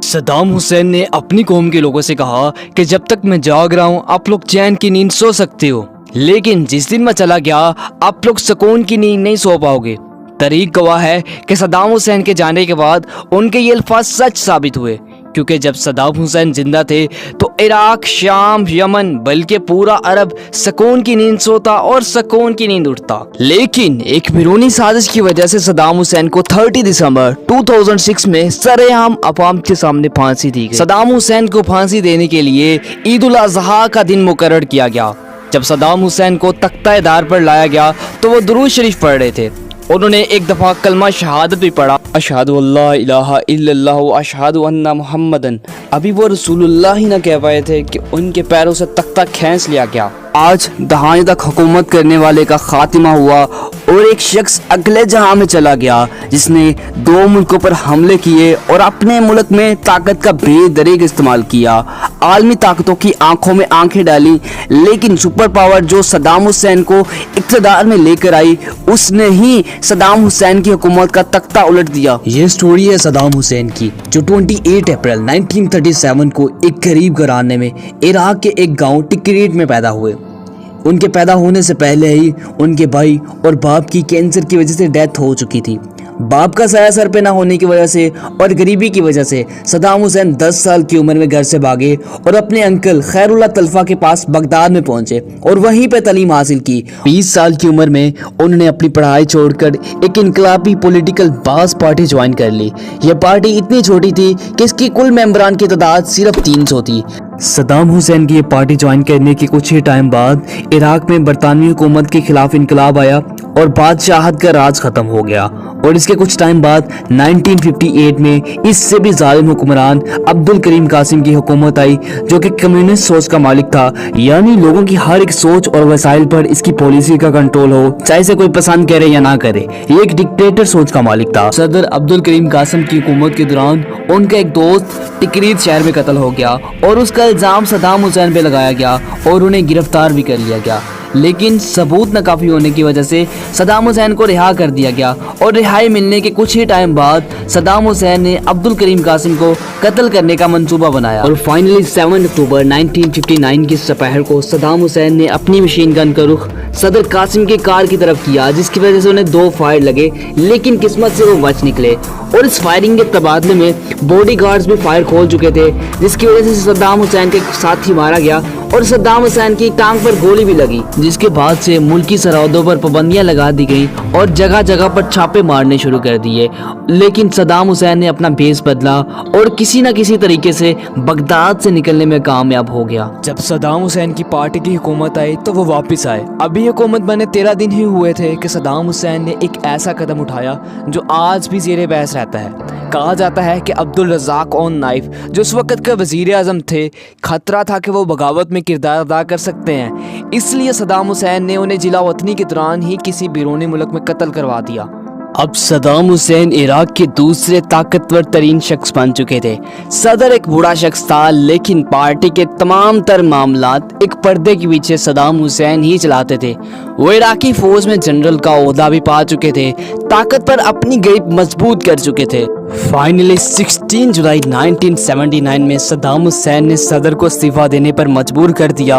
Saddam Hussein نے اپنی قوم کے لوگوں سے کہا کہ جب تک میں جاگ رہا ہوں آپ لوگ چین کی نیند سو سکتے ہو، لیکن جس دن میں چلا گیا آپ لوگ سکون کی نیند نہیں سو پاؤ گے۔ تاریخ گواہ ہے کہ صدام حسین کے جانے کے بعد ان کے یہ الفاظ سچ ثابت ہوئے، کیونکہ جب صدام حسین زندہ تھے تو عراق، شام، یمن بلکہ پورا عرب سکون کی نیند سوتا اور سکون کی نیند اٹھتا۔ لیکن ایک بیرونی سازش کی وجہ سے صدام حسین کو 30 دسمبر 2006 میں سرِ عام عوام کے سامنے پھانسی دی گئی۔ صدام حسین کو پھانسی دینے کے لیے عید الاضحیٰ کا دن مقرر کیا گیا۔ جب صدام حسین کو تختہ دار پر لایا گیا تو وہ درود شریف پڑھ رہے تھے۔ انہوں نے ایک دفعہ کلمہ شہادت بھی پڑھا، اشہد اللہ الہ الا اللہ و اشہد ان محمدن۔ ابھی وہ رسول اللہ ہی نہ کہہ پائے تھے کہ ان کے پیروں سے تختہ کھینچ لیا گیا۔ آج دہائیوں تک حکومت کرنے والے کا خاتمہ ہوا اور ایک شخص اگلے جہاں میں چلا گیا جس نے 2 ملکوں پر حملے کیے اور اپنے ملک میں طاقت کا بے دریغ استعمال کیا، عالمی طاقتوں کی آنکھوں میں آنکھیں ڈالی، لیکن سپر پاور جو صدام حسین کو اقتدار میں لے کر آئی اس نے ہی صدام حسین کی حکومت کا تختہ الٹ دیا۔ یہ سٹوری ہے صدام حسین کی، جو 28 اپریل 1937 کو ایک غریب گھرانے میں عراق کے ایک گاؤں ٹکریٹ میں پیدا ہوئے۔ ان کے پیدا ہونے سے پہلے ہی ان کے بھائی اور باپ کی کینسر کی وجہ سے ڈیتھ ہو چکی تھی۔ باپ کا سایہ سر پہ نہ ہونے کی وجہ سے اور غریبی کی وجہ سے صدام حسین 10 سال کی عمر میں گھر سے بھاگے اور اپنے انکل خیر اللہ طلفہ کے پاس بغداد میں پہنچے اور وہیں پہ تعلیم حاصل کی۔ 20 سال کی عمر میں انہوں نے اپنی پڑھائی چھوڑ کر ایک انقلابی پولیٹیکل باس پارٹی جوائن کر لی۔ یہ پارٹی اتنی چھوٹی تھی کہ اس کی کل ممبران کی تعداد صرف 300 تھی۔ صدام حسین کی یہ پارٹی جوائن کرنے کے کچھ ہی ٹائم بعد عراق میں برطانوی حکومت کے خلاف انقلاب آیا اور بادشاہت کا راج ختم ہو گیا، اور اس کے کچھ ٹائم بعد 1958 میں اس سے بھی ظالم حکمران عبدالکریم قاسم کی حکومت آئی، جو کہ کمیونسٹ سوچ کا مالک تھا، یعنی لوگوں کی ہر ایک سوچ اور وسائل پر اس کی پالیسی کا کنٹرول ہو، چاہے اسے کوئی پسند کرے یا نہ کرے۔ یہ ایک ڈکٹیٹر سوچ کا مالک تھا۔ صدر عبدالکریم قاسم کی حکومت کے دوران ان کا ایک دوست ٹکریت شہر میں قتل ہو گیا اور اس کا الزام صدام حسین پہ لگایا گیا اور انہیں گرفتار بھی کر لیا گیا، لیکن ثبوت ناکافی ہونے کی وجہ سے صدام حسین کو رہا کر دیا گیا، اور رہائی ملنے کے کچھ ہی ٹائم بعد صدام حسین نے عبدالکریم قاسم کو قتل کرنے کا منصوبہ بنایا، اور فائنلی 7 اکتوبر 1959 کی سپہر کو صدام حسین نے اپنی مشین گن کا رخ صدر قاسم کے کار کی طرف کیا، جس کی وجہ سے انہیں 2 فائر لگے، لیکن قسمت سے وہ بچ نکلے، اور اس فائرنگ کے تبادلے میں باڈی گارڈز بھی فائر کھول چکے تھے، جس کی وجہ سے صدام حسین کے ساتھی مارا گیا اور صدام حسین کی ٹانگ پر گولی بھی لگی، جس کے بعد سے ملکی سرحدوں پر پابندیاں لگا دی گئیں اور جگہ جگہ پر چھاپے مارنے شروع کر دیے۔ لیکن صدام حسین نے اپنا بیس بدلا اور کسی نہ کسی طریقے سے بغداد سے نکلنے میں کامیاب ہو گیا۔ جب صدام حسین کی پارٹی کی حکومت آئی تو وہ واپس آئے۔ ابھی حکومت بنے 13 دن ہی ہوئے تھے کہ صدام حسین نے ایک ایسا قدم اٹھایا جو آج بھی زیر بحث رہتا ہے۔ کہا جاتا ہے کہ عبدالرزاق اون نائف، جو اس وقت کے وزیر اعظم تھے، خطرہ تھا کہ وہ بغاوت میں کردار ادا کر سکتے ہیں، اس لیے صدام حسین نے انہیں جلا وطنی کے دوران ہی کسی بیرونی ملک میں قتل کروا دیا۔ اب صدام حسین عراق کے دوسرے طاقتور ترین شخص بن چکے تھے۔ صدر ایک بوڑھا شخص تھا، لیکن پارٹی کے تمام تر معاملات ایک پردے کے پیچھے صدام حسین ہی چلاتے تھے۔ وہ عراقی فوج میں جنرل کا عہدہ بھی پا چکے تھے، طاقت پر اپنی گریپ مضبوط کر چکے تھے۔ فائنلی 16 جولائی 1979 میں صدام حسین نے صدر کو استعفیٰ دینے پر مجبور کر دیا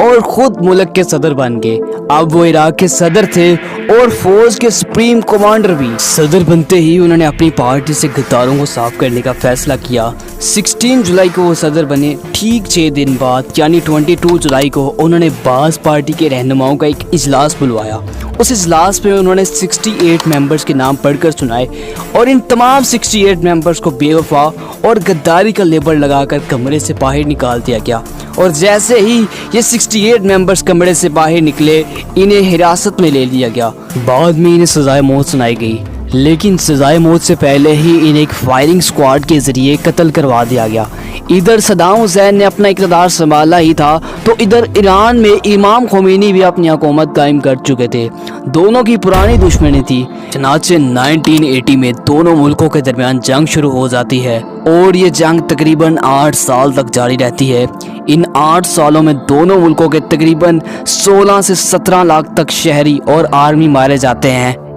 اور خود ملک کے صدر بن گئے۔ اب وہ عراق کے صدر تھے اور فوج کے سپریم کمانڈر بھی۔ صدر بنتے ہی انہوں نے اپنی پارٹی سے غداروں کو صاف کرنے کا فیصلہ کیا۔ 16 جولائی کو وہ صدر بنے، ٹھیک 6 دن بعد یعنی 22 جولائی کو انہوں نے باز پارٹی کے رہنماؤں کا ایک اجلاس بلوایا۔ اس اجلاس میں انہوں نے 68 ممبرز کے نام پڑھ کر سنائے، اور ان تمام 68 ممبرز کو بے وفا اور غداری کا لیبل لگا کر کمرے سے باہر نکال دیا گیا، اور جیسے ہی یہ 68 ممبرز کمرے سے باہر نکلے انہیں حراست میں لے لیا گیا۔ بعد میں انہیں سزائے موت سنائی گئی، لیکن سزائے موت سے پہلے ہی انہیں ایک فائرنگ سکواڈ کے ذریعے قتل کروا دیا گیا۔ ادھر صدام حسین نے اپنا اقتدار سنبھالا ہی تھا تو ادھر ایران میں امام خمینی بھی اپنی حکومت قائم کر چکے تھے۔ دونوں کی پرانی دشمنی تھی، چنانچہ 1980 میں دونوں ملکوں کے درمیان جنگ شروع ہو جاتی ہے، اور یہ جنگ تقریباً 8 سال تک جاری رہتی ہے۔ ان 8 سالوں میں دونوں ملکوں کے تقریباً 16 سے 17 لاکھ تک شہری اور آرمی مارے جاتے ہیں۔